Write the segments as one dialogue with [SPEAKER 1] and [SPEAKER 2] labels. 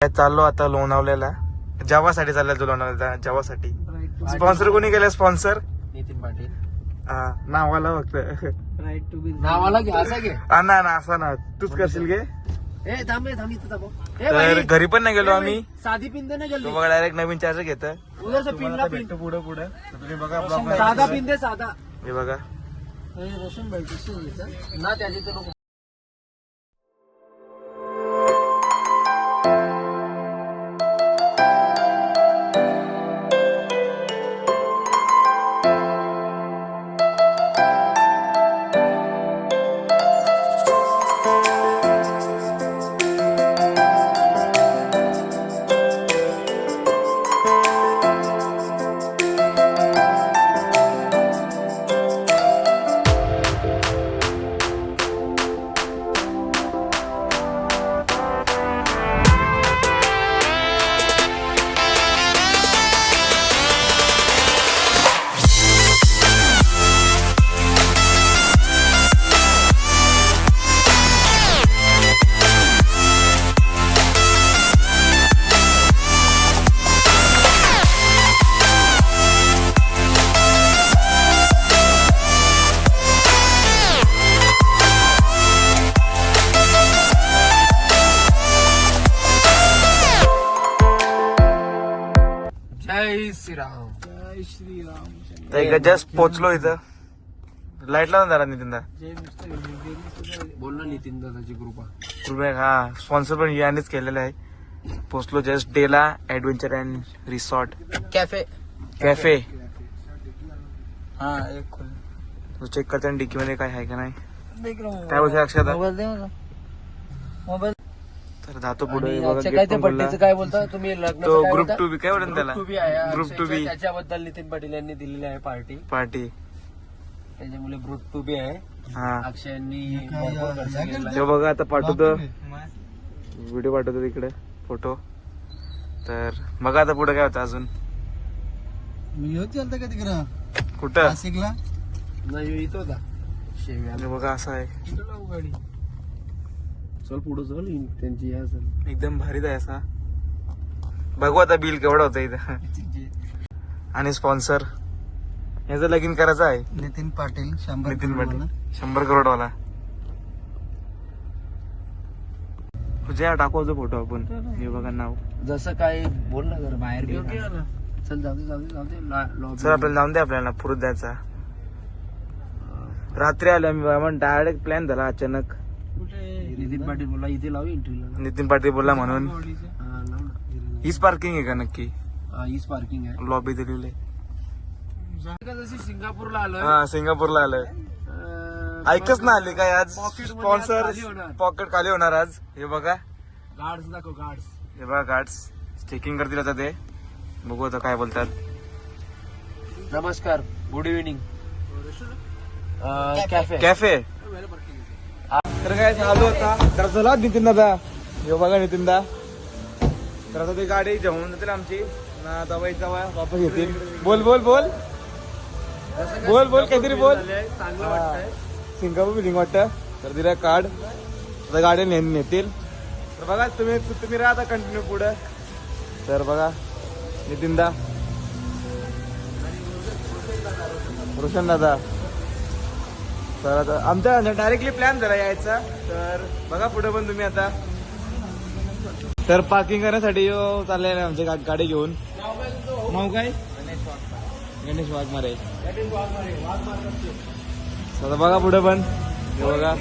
[SPEAKER 1] चाललो आता लोणावल्याला. जवासाठी चालला तो लोणावल्याला जवासाठी. स्पॉन्सर कोणी केलं स्पॉन्सर?
[SPEAKER 2] नितीन पाटील.
[SPEAKER 1] नावाला फक्त
[SPEAKER 2] राईट टू बी नावाला घे असा घे.
[SPEAKER 1] ना असं ना तूच करशील घे.
[SPEAKER 2] ए थांब इथं थांब.
[SPEAKER 1] तर घरी पण नाही गेलो आम्ही.
[SPEAKER 2] साधी पिन दे ना जल्दी.
[SPEAKER 1] तो बघा डायरेक्ट नवीन चार्जर घेत.
[SPEAKER 2] उधर से पिन ला पिन.
[SPEAKER 1] पुढे तुम्ही बघा ब्लॉग
[SPEAKER 2] साधा पिन दे साधा.
[SPEAKER 1] हे बघा
[SPEAKER 2] रोशन भाई किती घेता ना त्याचे तर लोक. जय श्रीराम. जय श्रीराम.
[SPEAKER 1] तर जस्ट पोहोचलो इथं. लाईट लावून जरा नितीनदा.
[SPEAKER 2] बोल ना नितीन दादाची कृपा.
[SPEAKER 1] हा स्पॉन्सर पण यानेच केलेलं आहे. पोहोचलो जस्ट डेला ऍडव्हेंचर अँड रिसॉर्ट
[SPEAKER 2] कॅफे.
[SPEAKER 1] हा एक चेक करते डिकी मध्ये काय आहे का नाही. काय बोलते अक्षता?
[SPEAKER 2] मोबाईल
[SPEAKER 1] तर जातो पुढे.
[SPEAKER 2] काय ते पट्टीचं काय बोलता तुम्ही?
[SPEAKER 1] तो ग्रुप टू बी काय बोलत त्याला? Group to be.
[SPEAKER 2] त्याच्याबद्दल नितीन पाटील यांनी दिलेली आहे पार्टी. त्याच्यामुळे ग्रुप टू बी आहे.
[SPEAKER 1] हा
[SPEAKER 2] अक्षयांनी
[SPEAKER 1] ते बघा आता पाठवतो व्हिडिओ पाठवतो तिकडे फोटो. तर बघा आता पुढे काय होतं अजून.
[SPEAKER 2] मी येऊ चालतं का तिकडं
[SPEAKER 1] कुठं
[SPEAKER 2] नाशिकला? नाही येत होता शेव्या.
[SPEAKER 1] बघा असं आहे
[SPEAKER 2] गाडी. चल पुढे चल त्यांची
[SPEAKER 1] एकदम भारीच आहे असा. बघू आता बिल केवढं होतं इथं. आणि स्पॉन्सर याचं लगीन करायचं आहे.
[SPEAKER 2] नितीन पाटील.
[SPEAKER 1] नितीन पाटील 100 करोडवाला. तुझ्या टाकवतो फोटो आपण. हे बघा नाव.
[SPEAKER 2] जसं काय बोल ना जरा बाहेर घेऊ. चल जाऊ दे
[SPEAKER 1] सर आपल्याला जाऊन दे. आपल्याला पुरुष द्यायचा. रात्री आलो आम्ही. डायरेक्ट प्लॅन झाला अचानक.
[SPEAKER 2] नितीन पाटील बोला इथे लावू एंट्रीला.
[SPEAKER 1] नितीन पाटील बोलला म्हणून. हीच पार्किंग आहे का नक्की?
[SPEAKER 2] हीच पार्किंग आहे.
[SPEAKER 1] लॉबी दिलेली.
[SPEAKER 2] जशी सिंगापूरला आलोय.
[SPEAKER 1] हा सिंगापूरला आलोय. ऐकच ना आली काय आज. स्पॉन्सर पॉकेट खाली होणार आज. हे बघा
[SPEAKER 2] गार्ड्स दाखव. गार्ड्स
[SPEAKER 1] हे बघा गार्ड्स चेकिंग करतील आता ते. बघू आता काय बोलतात.
[SPEAKER 2] नमस्कार. Good evening.
[SPEAKER 1] कॅफे. तर काय चालू होता. तर चला नितीन दादा. हे बघा नितीन दा. तर आता ती गाडी जेवून जातील आमची ना. दवाई दवा वापस येतील. बोल काहीतरी बोल. सिंगापूर बिलिंग वाटतं. तर दिला कार्ड. आता गाडी नेतील. तर बघा तुम्ही राहा आता कंटिन्यू पुढे. तर बघा नितीन दा रोशन दादा. तर आता आमचा डायरेक्टली प्लॅन झाला यायचा. तर बघा पुढे पण तुम्ही आता. तर पार्किंग करण्यासाठी चालले ना आमची गाडी घेऊन. नाव काय? गणेश वाघमारे. आता बघा पुढे पण. हे बघा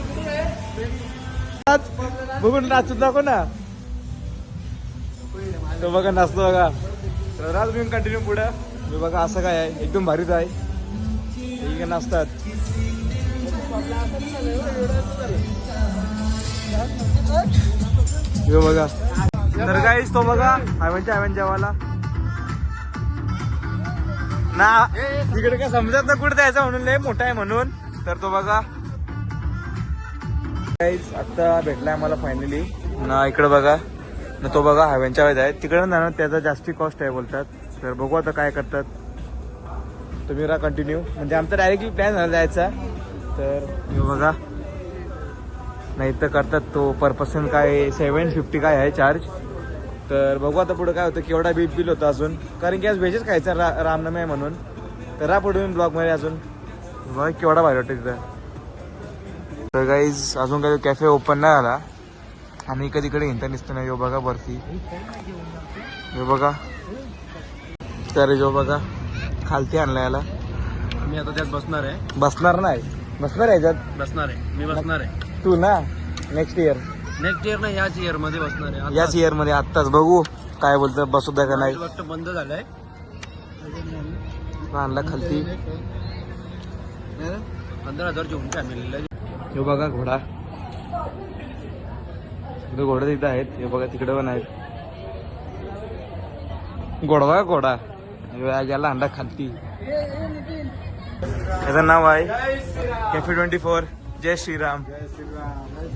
[SPEAKER 1] बघून नाचून दाखव ना. तो बघा नाचतो बघा. तर राज तुम्ही कंटिन्यू पुढे. मी बघा असं काय आहे एकदम भारीच आहे. ठीक नाचतात. हे बघा. तर काहीच तो बघा हॅव्हनच्या वाला ना. तिकडे काय समजत ना कुठे द्यायचा म्हणून. लय मोठा आहे म्हणून. तर तो बघा काहीच आता भेटलाय आम्हाला फायनली ना. इकडे बघा ना. तो बघा हॅव्हनच्या वेळेत आहे. तिकडे ना त्याचा जास्ती कॉस्ट आहे बोलतात. तर बघू आता काय करतात. तुम्ही राहा कंटिन्यू. म्हणजे आमचा डायरेक्टली प्लॅन झाला जायचा. तर हे बघा नाही तर करतात तो पर पर्सन काय 750 काय आहे चार्ज. तर बघू आता पुढे काय होतं, केवढा बिल होतं अजून, कारण की आज व्हेजच खायचं रामनवमी आहे म्हणून. तर हा पुढे ब्लॉगमध्ये अजून बघा केवढा भारी वाटतं तिथं. तर गाईज अजून काही कॅफे ओपन नाही झाला आणि इकडे तिकडे हिंता निसतं नाही. बघा बर्फी, हे बघा. तर जो बघा खालती आणला याला.
[SPEAKER 2] मी आता त्यात बसणार आहे.
[SPEAKER 1] बसणार नाही, बसणार आहे याच्यात.
[SPEAKER 2] बसणार आहे, मी बसणार आहे.
[SPEAKER 1] तू ना नेक्स्ट इयर
[SPEAKER 2] ना याच इयर मध्ये बसणार आहे.
[SPEAKER 1] याच इयर मध्ये. आत्ताच बघू काय बोलतं, बसू द्या का नाही.
[SPEAKER 2] फक्त बंद झालंय.
[SPEAKER 1] आणला खालती.
[SPEAKER 2] 15,000 घेऊन फॅमिलीला.
[SPEAKER 1] हे बघा घोडा, तिकडे घोडा तिथं आहेत. हे बघा तिकडे पण आहेत घोडा. बघा घोडा याला अंडा खालती. याचं नाव आहे कॅफे 24 जय श्रीराम.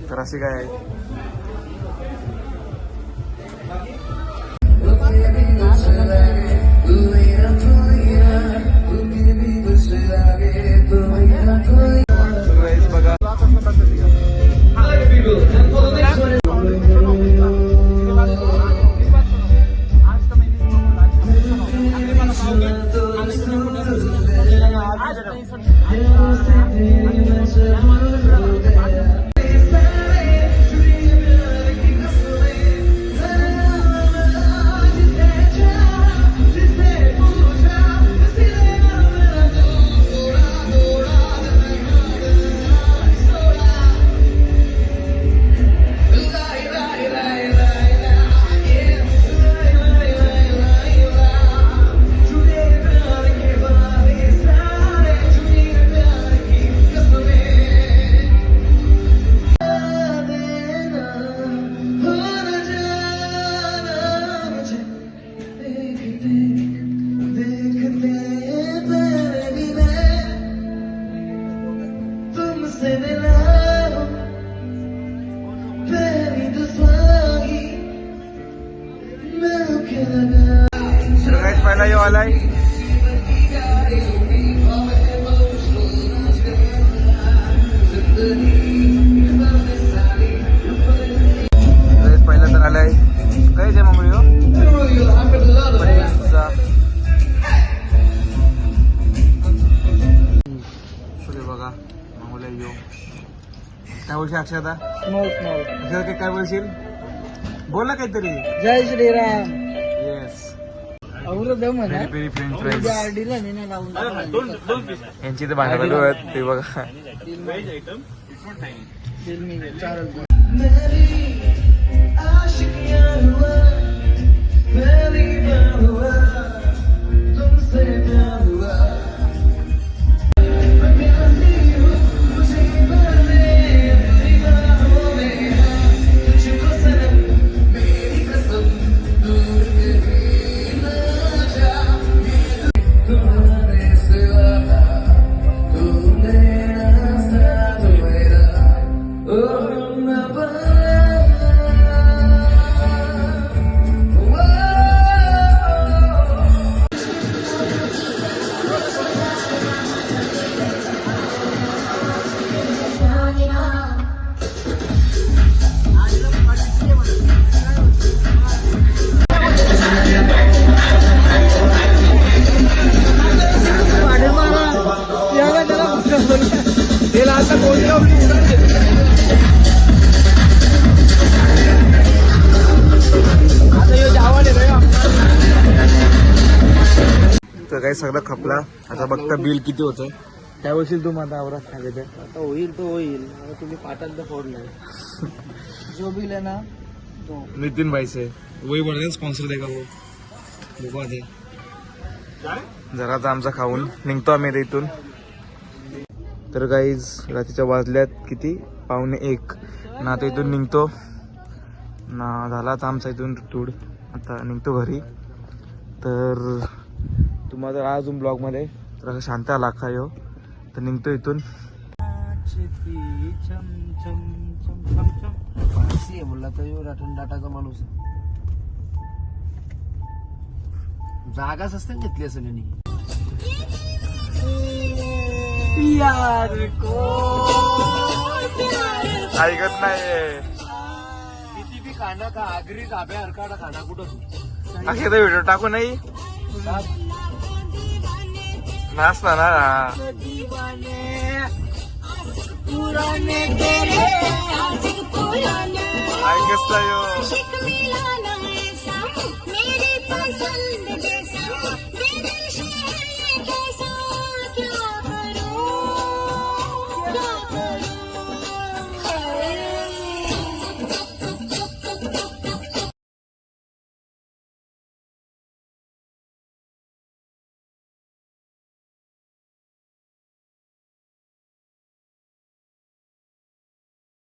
[SPEAKER 1] तर असे काय आहे. बघा पहिला येऊ आलाय. पहिला तर आलाय. काय आहे मग बघा मामूला येऊ. काय बोलशील अक्षता? अक्षता काय बोलशील? बोल ना काहीतरी.
[SPEAKER 3] जय Shriram.
[SPEAKER 1] Yes.
[SPEAKER 3] Peri
[SPEAKER 1] peri French fries यांची ते भांडण चालू आहेत ते बघा. तर काही सगळं खपला. आता बघता बिल किती होतं. काय बोलशील तू माझा आवरात सांगायचं.
[SPEAKER 3] आता होईल तो होईल. आता तुम्ही पाटांचं फोडलं. जो बिल आहे ना तो
[SPEAKER 1] नितीन भाई से वही बोल रहे स्पॉन्सर देगा वो. बघू दे जरा. आता आमचा खाऊन निघतो आम्ही इथून. तर गाईज रात्रीच्या वाजल्यात किती 1:45 ना. आता इथून निघतो ना. झाला आता आमचा इथून टूर. आता निघतो घरी. तर तुम्हाला अजून ब्लॉगमध्ये तर शांत आला का यो. तर निघतो इथून.
[SPEAKER 3] बोलला तर यो रतन टाटाचा माणूस. जागाच असते घेतली असेल यांनी.
[SPEAKER 1] ऐकत नाहीये.
[SPEAKER 3] किती बी
[SPEAKER 2] खाना का आगरी धाब्या हरकाडा खाना कुठं तू
[SPEAKER 1] अखे तर व्हिडिओ टाकू नाही नाचना ना ऐकच यो